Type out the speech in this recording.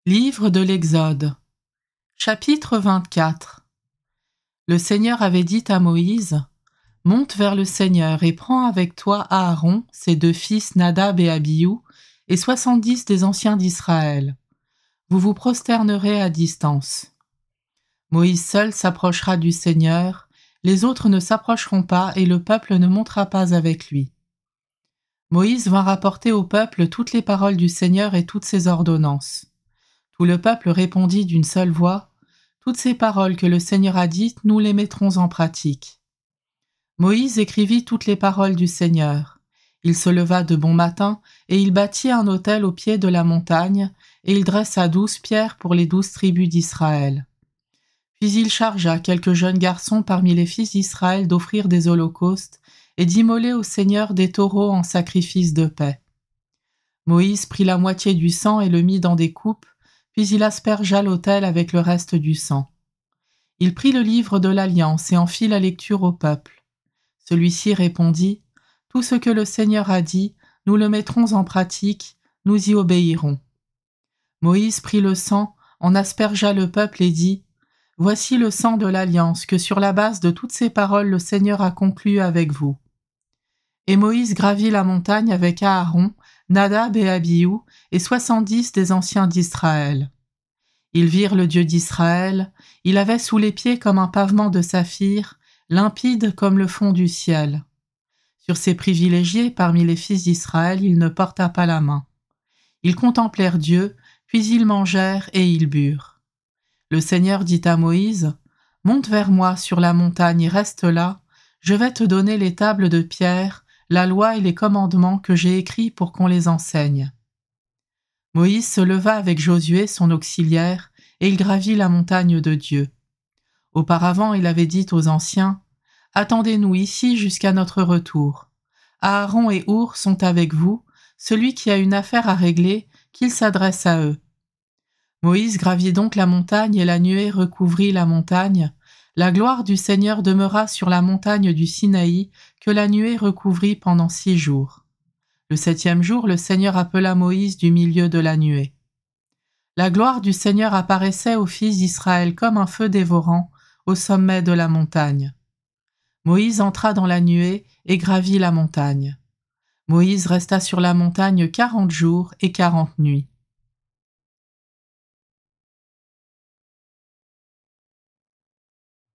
Livre de l'Exode, chapitre 24. Le Seigneur avait dit à Moïse, « Monte vers le Seigneur et prends avec toi Aaron, ses deux fils Nadab et Abihu, et 70 des anciens d'Israël. Vous vous prosternerez à distance. Moïse seul s'approchera du Seigneur, les autres ne s'approcheront pas et le peuple ne montera pas avec lui. » Moïse vint rapporter au peuple toutes les paroles du Seigneur et toutes ses ordonnances. Tout le peuple répondit d'une seule voix, « Toutes ces paroles que le Seigneur a dites, nous les mettrons en pratique. » Moïse écrivit toutes les paroles du Seigneur. Il se leva de bon matin, et il bâtit un autel au pied de la montagne, et il dressa 12 pierres pour les 12 tribus d'Israël. Puis il chargea quelques jeunes garçons parmi les fils d'Israël d'offrir des holocaustes et d'immoler au Seigneur des taureaux en sacrifice de paix. Moïse prit la moitié du sang et le mit dans des coupes, puis il aspergea l'autel avec le reste du sang. Il prit le livre de l'Alliance et en fit la lecture au peuple. Celui-ci répondit, « Tout ce que le Seigneur a dit, nous le mettrons en pratique, nous y obéirons. » Moïse prit le sang, en aspergea le peuple et dit, « Voici le sang de l'Alliance que sur la base de toutes ces paroles le Seigneur a conclu avec vous. » Et Moïse gravit la montagne avec Aaron, Nadab et Abihu, et 70 des anciens d'Israël. Ils virent le Dieu d'Israël, il avait sous les pieds comme un pavement de saphir, limpide comme le fond du ciel. Sur ces privilégiés parmi les fils d'Israël, il ne porta pas la main. Ils contemplèrent Dieu, puis ils mangèrent et ils burent. Le Seigneur dit à Moïse, « Monte vers moi sur la montagne et reste là, je vais te donner les tables de pierre, la loi et les commandements que j'ai écrits pour qu'on les enseigne. » Moïse se leva avec Josué, son auxiliaire, et il gravit la montagne de Dieu. Auparavant, il avait dit aux anciens, « Attendez-nous ici jusqu'à notre retour. Aaron et Our sont avec vous, celui qui a une affaire à régler, qu'il s'adresse à eux. » Moïse gravit donc la montagne et la nuée recouvrit la montagne. La gloire du Seigneur demeura sur la montagne du Sinaï, que la nuée recouvrit pendant 6 jours. Le 7e jour, le Seigneur appela Moïse du milieu de la nuée. La gloire du Seigneur apparaissait aux fils d'Israël comme un feu dévorant au sommet de la montagne. Moïse entra dans la nuée et gravit la montagne. Moïse resta sur la montagne 40 jours et 40 nuits.